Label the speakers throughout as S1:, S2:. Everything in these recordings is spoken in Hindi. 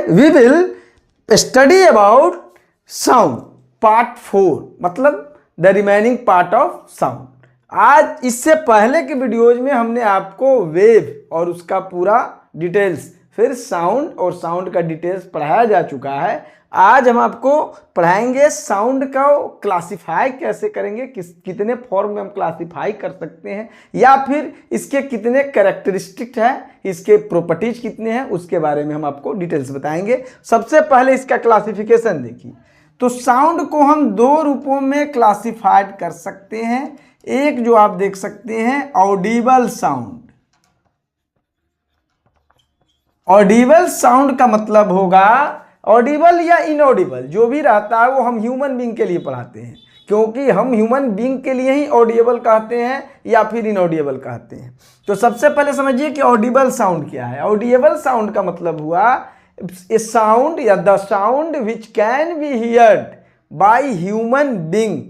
S1: We will study about sound part 4, मतलब the remaining part of sound. आज इससे पहले के वीडियोज में हमने आपको वेव और उसका पूरा डिटेल्स, फिर साउंड और साउंड का डिटेल्स पढ़ाया जा चुका है। आज हम आपको पढ़ाएंगे साउंड का क्लासिफाई कैसे करेंगे, कितने फॉर्म में हम क्लासिफाई कर सकते हैं, या फिर इसके कितने कैरेक्टरिस्टिक है, इसके प्रॉपर्टीज कितने हैं, उसके बारे में हम आपको डिटेल्स बताएंगे। सबसे पहले इसका क्लासिफिकेशन देखिए। तो साउंड को हम दो रूपों में क्लासिफाइड कर सकते हैं। एक जो आप देख सकते हैं ऑडिबल साउंड। ऑडिबल साउंड का मतलब होगा, ऑडिबल या इनऑडिबल जो भी रहता है वो हम ह्यूमन बीइंग के लिए पढ़ाते हैं, क्योंकि हम ह्यूमन बीइंग के लिए ही ऑडिबल कहते हैं या फिर इनऑडिबल कहते हैं। तो सबसे पहले समझिए कि ऑडिबल साउंड क्या है। ऑडिबल साउंड का मतलब हुआ ए साउंड या the sound which can be heard by human being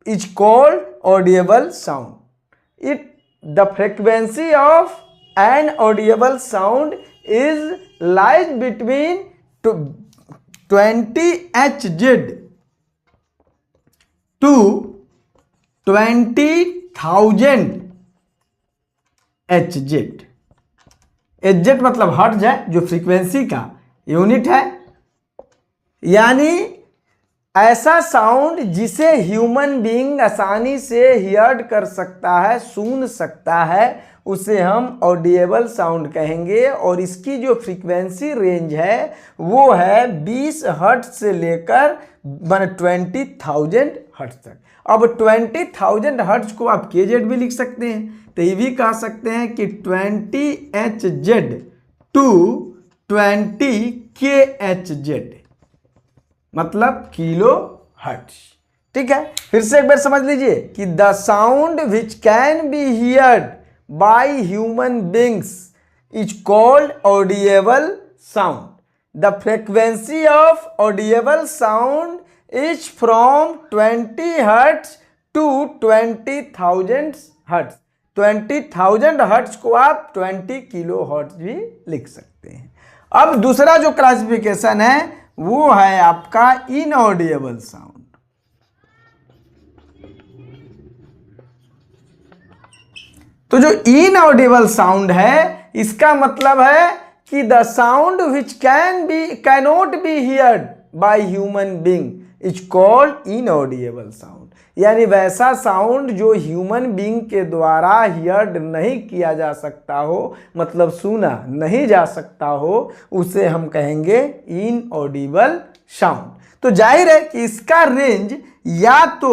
S1: is called audible sound. It the frequency of an audible sound is lies between 20 Hz to 20,000 Hz। Hz मतलब हर्ट्ज है, जो फ्रीक्वेंसी का यूनिट है, यानी ऐसा साउंड जिसे ह्यूमन बीइंग आसानी से हियर्ड कर सकता है, सुन सकता है, उसे हम ऑडिएबल साउंड कहेंगे। और इसकी जो फ्रीक्वेंसी रेंज है वो है 20 हर्ट्ज से लेकर 20,000 हर्ट्ज तक। अब 20,000 हर्ट्ज को आप केजेड भी लिख सकते हैं, तो ये भी कह सकते हैं कि 20 Hz टू 20 kHz, मतलब किलो हर्ट्ज। ठीक है, फिर से एक बार समझ लीजिए कि the sound which can be heard by human beings is called audible sound. The frequency of audible sound is from 20 hertz to 20,000 hertz. 20,000 hertz को आप 20 किलो हर्ट्ज भी लिख सकते हैं। अब दूसरा जो क्लासिफिकेशन है वो है आपका इनऑडिबल साउंड। तो जो इनऑडिबल साउंड है, इसका मतलब है कि the sound which cannot be heard by human being is called inaudible sound. यानी वैसा साउंड जो ह्यूमन बीइंग के द्वारा हियर्ड नहीं किया जा सकता हो, मतलब सुना नहीं जा सकता हो, उसे हम कहेंगे इनऑडिबल साउंड। तो जाहिर है कि इसका रेंज या तो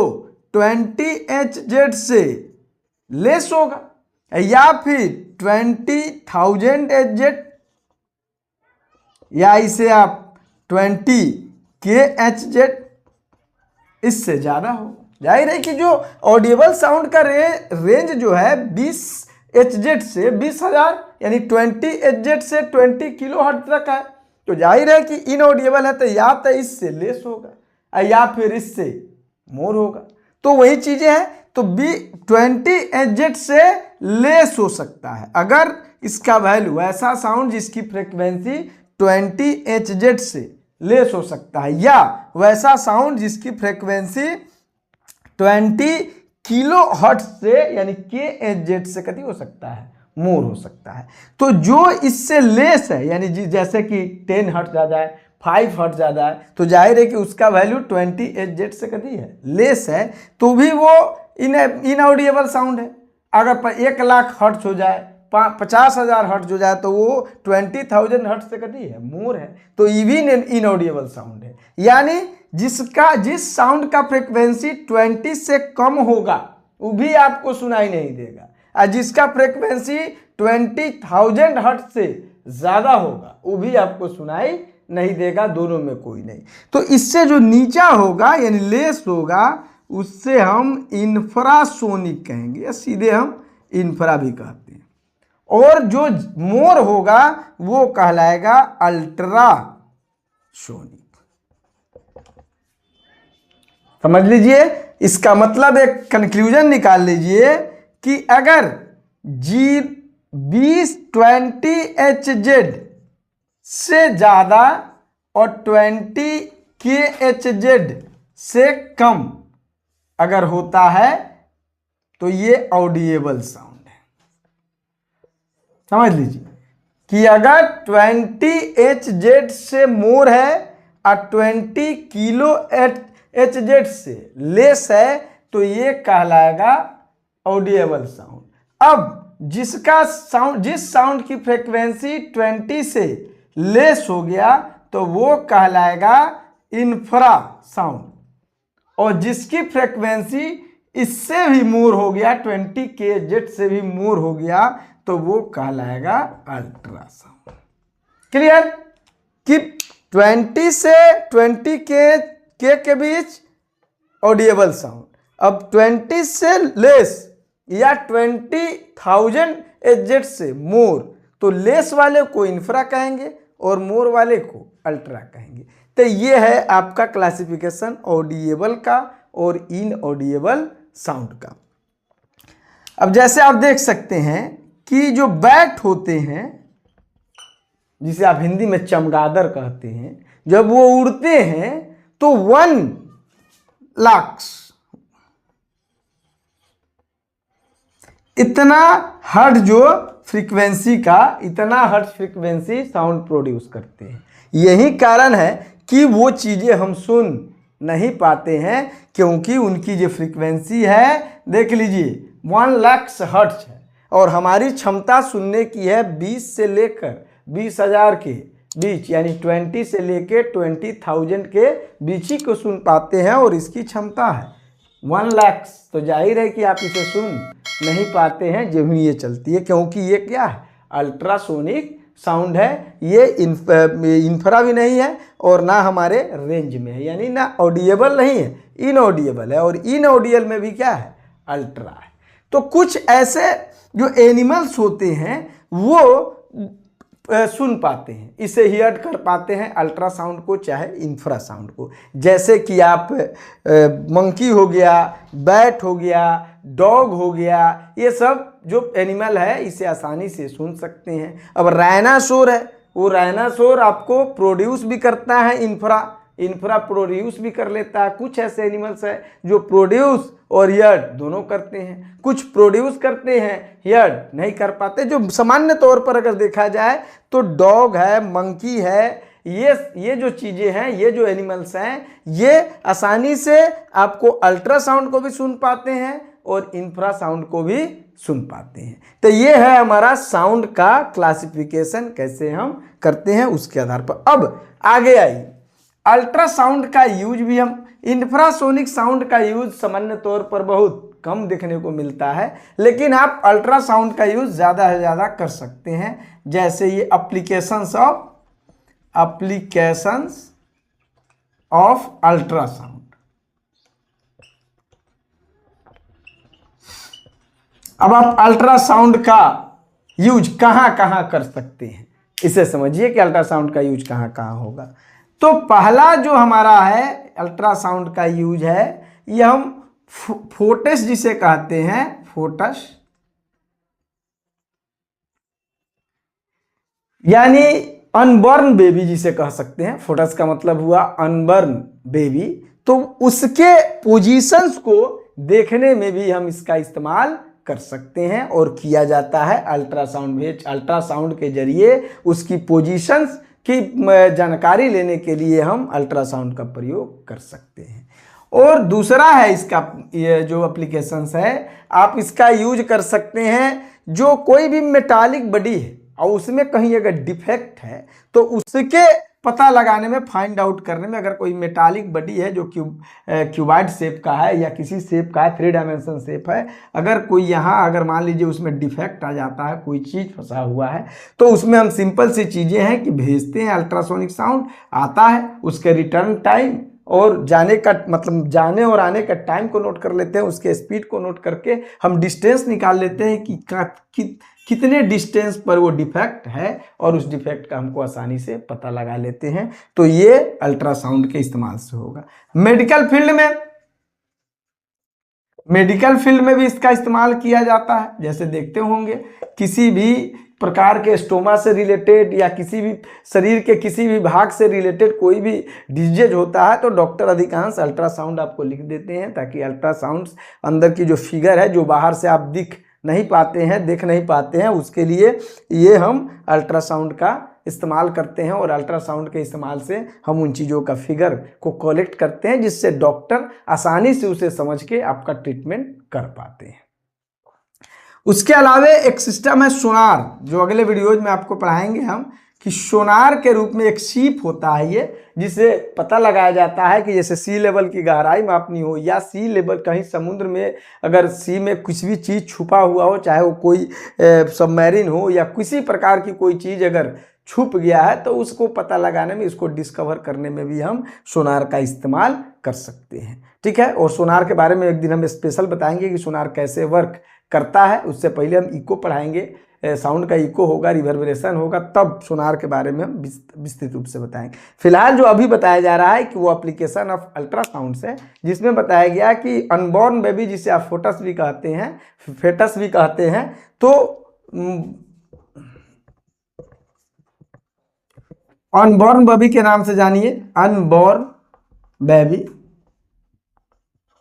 S1: 20 Hz से लेस होगा या फिर 20,000 Hz, या इसे आप 20 kHz, इससे ज़्यादा हो। जाहिर है कि जो ऑडिबल साउंड का रेंज जो है 20 Hz से 20,000 यानी 20 Hz से 20 किलो हर्ट्ज तक है। तो जाहिर है कि इनऑडिबल है, तो या तो इससे लेस होगा या फिर इससे मोर होगा। तो वही चीज़ें हैं, तो 20 Hz से लेस हो सकता है अगर इसका वैल्यू, ऐसा साउंड जिसकी फ्रीक्वेंसी 20 Hz से लेस हो सकता है, या वैसा साउंड जिसकी फ्रीक्वेंसी 20 किलो हर्ट्ज से यानी kHz से कति हो सकता है, मोर हो सकता है। तो जो इससे लेस है, यानी जैसे कि 10 हर्ट्ज आ जाए, 5 हर्ट्ज ज़्यादा है, तो जाहिर है कि उसका वैल्यू 20 Hz से कति है, लेस है, तो भी वो इनऑडिबल साउंड है। अगर 1 लाख हर्ट्ज हो जाए, 50,000 हर्ट्ज हो जाए, तो वो 20,000 हर्ट्ज से कति है, मोर है, तो ये भी इनऑडिबल साउंड है। यानी जिस साउंड का फ्रीक्वेंसी 20 से कम होगा वो भी आपको सुनाई नहीं देगा, और जिसका फ्रीक्वेंसी 20,000 हर्ट्ज से ज़्यादा होगा वो भी आपको सुनाई नहीं देगा, दोनों में कोई नहीं। तो इससे जो नीचा होगा यानी लेस होगा, उससे हम इंफ्रासोनिक कहेंगे, या सीधे हम इंफ्रा भी कहते हैं। और जो मोर होगा वो कहलाएगा अल्ट्रासोनिक। समझ लीजिए, इसका मतलब एक कंक्लूजन निकाल लीजिए कि अगर 20 Hz से ज़्यादा और 20 kHz से कम अगर होता है तो ये ऑडिएबल साउंड है। समझ लीजिए कि अगर 20 Hz से मोर है और 20 किलो Hz से लेस है तो ये कहलाएगा ऑडिएबल साउंड। अब जिस साउंड की फ्रीक्वेंसी 20 से लेस हो गया तो वो कहलाएगा इंफ्रा साउंड, और जिसकी फ्रीक्वेंसी इससे भी मोर हो गया 20 kHz से भी मोर हो गया तो वो कहलाएगा अल्ट्रासाउंड। क्लियर कि 20 से 20 के बीच ऑडिएबल साउंड, अब 20 से लेस या 20,000 Hz से मोर तो लेस वाले को इंफ्रा कहेंगे और मोर वाले को अल्ट्रा कहेंगे। तो ये है आपका क्लासिफिकेशन ऑडिएबल का और इनऑडिएबल साउंड का। अब जैसे आप देख सकते हैं कि जो बैट होते हैं, जिसे आप हिंदी में चमगादड़ कहते हैं, जब वो उड़ते हैं तो 1 लाख इतना हर्ट्ज जो फ्रीक्वेंसी का, इतना हर्ट्ज फ्रीक्वेंसी साउंड प्रोड्यूस करते हैं। यही कारण है कि वो चीज़ें हम सुन नहीं पाते हैं, क्योंकि उनकी जो फ्रीक्वेंसी है, देख लीजिए 1 लाख हर्ट्ज है और हमारी क्षमता सुनने की है 20 से लेकर 20,000 के बीच, यानी 20 से लेकर 20,000 के बीच ही को सुन पाते हैं, और इसकी क्षमता है 1 लाख। तो जाहिर है कि आप इसे सुन नहीं पाते हैं जब ये चलती है, क्योंकि ये क्या है, अल्ट्रासोनिक साउंड है। ये इंफ्रा भी नहीं है और ना हमारे रेंज में है, यानी ना ऑडिएबल नहीं है, इनऑडिएबल है, और इनऑडियल में भी क्या है, अल्ट्रा है। तो कुछ ऐसे जो एनिमल्स होते हैं वो सुन पाते हैं, इसे हियर कर पाते हैं अल्ट्रासाउंड को चाहे इंफ्रासाउंड को। जैसे कि आप मंकी हो गया, बैट हो गया, डॉग हो गया, ये सब जो एनिमल है इसे आसानी से सुन सकते हैं। अब राइनासोर है, वो राइनासोर आपको प्रोड्यूस भी करता है इंफ्रा प्रोड्यूस भी कर लेता है। कुछ ऐसे एनिमल्स है जो प्रोड्यूस और हियर दोनों करते हैं, कुछ प्रोड्यूस करते हैं हियर नहीं कर पाते। जो सामान्य तौर पर अगर देखा जाए तो डॉग है, मंकी है, ये जो चीज़ें हैं, ये जो एनिमल्स हैं, ये आसानी से आपको अल्ट्रासाउंड को भी सुन पाते हैं और इंफ्रासाउंड को भी सुन पाते हैं। तो ये है हमारा साउंड का क्लासिफिकेशन, कैसे हम करते हैं उसके आधार पर। अब आगे आइए, अल्ट्रासाउंड का यूज भी हम, इंफ्रासोनिक साउंड का यूज सामान्य तौर पर बहुत कम देखने को मिलता है, लेकिन आप अल्ट्रासाउंड का यूज ज़्यादा से ज़्यादा कर सकते हैं। जैसे ये एप्लीकेशंस ऑफ अल्ट्रासाउंड। अब आप अल्ट्रासाउंड का यूज कहाँ कहाँ कर सकते हैं, इसे समझिए कि अल्ट्रासाउंड का यूज कहाँ कहाँ होगा। तो पहला जो हमारा है अल्ट्रासाउंड का यूज है, ये हम फोटस जिसे कहते हैं, फोटस यानी अनबर्न बेबी जिसे कह सकते हैं। फोटस का मतलब हुआ अनबर्न बेबी, तो उसके पोजीशंस को देखने में भी हम इसका इस्तेमाल कर सकते हैं और किया जाता है। अल्ट्रासाउंड के जरिए उसकी पोजीशंस की जानकारी लेने के लिए हम अल्ट्रासाउंड का प्रयोग कर सकते हैं। और दूसरा है इसका, ये जो एप्लीकेशंस है, आप इसका यूज कर सकते हैं जो कोई भी मेटालिक बॉडी है और उसमें कहीं अगर डिफेक्ट है तो उसके पता लगाने में, फाइंड आउट करने में, अगर कोई मेटालिक बॉडी है जो क्यूबाइड शेप का है या किसी शेप का है, 3 डायमेंशन शेप है, अगर कोई यहाँ अगर मान लीजिए उसमें डिफेक्ट आ जाता है, कोई चीज़ फंसा हुआ है, तो उसमें हम सिंपल सी चीज़ें हैं कि भेजते हैं, अल्ट्रासोनिक साउंड आता है, उसके रिटर्न टाइम और जाने का मतलब जाने और आने का टाइम को नोट कर लेते हैं, उसके स्पीड को नोट करके हम डिस्टेंस निकाल लेते हैं कि कितने डिस्टेंस पर वो डिफेक्ट है, और उस डिफेक्ट का हमको आसानी से पता लगा लेते हैं। तो ये अल्ट्रासाउंड के इस्तेमाल से होगा। मेडिकल फील्ड में मेडिकल फील्ड में भी इसका इस्तेमाल किया जाता है। जैसे देखते होंगे किसी भी प्रकार के स्टोमा से रिलेटेड या किसी भी शरीर के किसी भी भाग से रिलेटेड कोई भी डिजीज होता है तो डॉक्टर अधिकांश अल्ट्रासाउंड आपको लिख देते हैं, ताकि अल्ट्रासाउंड अंदर की जो फिगर है जो बाहर से आप देख नहीं पाते हैं उसके लिए ये हम अल्ट्रासाउंड का इस्तेमाल करते हैं। और अल्ट्रासाउंड के इस्तेमाल से हम उन चीज़ों का फिगर को कलेक्ट करते हैं, जिससे डॉक्टर आसानी से उसे समझ के आपका ट्रीटमेंट कर पाते हैं। उसके अलावा एक सिस्टम है सोनार, जो अगले वीडियोज में आपको पढ़ाएंगे हम, कि सोनार के रूप में एक सीप होता है ये, जिसे पता लगाया जाता है कि जैसे सी लेवल की गहराई मापनी हो या सी लेवल कहीं समुद्र में अगर सी में कुछ भी चीज़ छुपा हुआ हो, चाहे वो कोई सबमरीन हो या किसी प्रकार की कोई चीज़ अगर छुप गया है तो उसको पता लगाने में, उसको डिस्कवर करने में भी हम सोनार का इस्तेमाल कर सकते हैं। ठीक है, और सोनार के बारे में एक दिन हम स्पेशल बताएंगे कि सोनार कैसे वर्क करता है। उससे पहले हम इको पढ़ाएंगे, साउंड का इको होगा, रिवर्बरेशन होगा, तब सोनार के बारे में हम विस्तृत रूप से बताएंगे। फिलहाल जो अभी बताया जा रहा है कि वो एप्लीकेशन ऑफ अल्ट्रासाउंड है, जिसमें बताया गया कि अनबॉर्न बेबी, जिसे आप फेटस भी कहते हैं, तो अनबॉर्न बेबी के नाम से जानिए, अनबॉर्न बेबी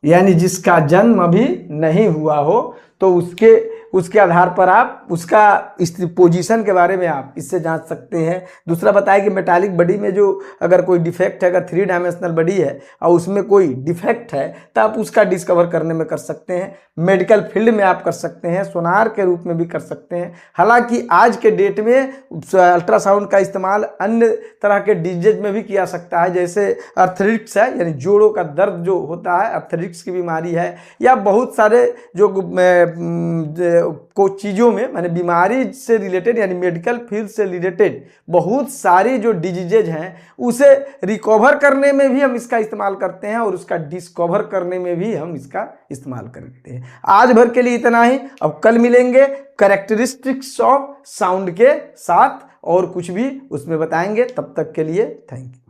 S1: यानी जिसका जन्म अभी नहीं हुआ हो, तो उसके आधार पर आप उसका पोजीशन के बारे में आप इससे जांच सकते हैं। दूसरा बताया कि मेटालिक बॉडी में जो अगर कोई डिफेक्ट है, अगर 3 डायमेंशनल बॉडी है और उसमें कोई डिफेक्ट है तो आप उसका डिस्कवर करने में कर सकते हैं। मेडिकल फील्ड में आप कर सकते हैं, सोनार के रूप में भी कर सकते हैं। हालांकि आज के डेट में अल्ट्रासाउंड का इस्तेमाल अन्य तरह के डिजीज में भी किया सकता है, जैसे आर्थराइटिस है, यानी जोड़ों का दर्द जो होता है, आर्थराइटिस की बीमारी है, या बहुत सारे जो को चीज़ों में माने बीमारी से रिलेटेड यानी मेडिकल फील्ड से रिलेटेड बहुत सारी जो डिजीजेज हैं उसे रिकवर करने में भी हम इसका इस्तेमाल करते हैं और उसका डिस्कवर करने में भी हम इसका इस्तेमाल करते हैं। आज भर के लिए इतना ही, अब कल मिलेंगे कैरेक्टरिस्टिक्स ऑफ साउंड के साथ और कुछ भी उसमें बताएंगे। तब तक के लिए थैंक यू।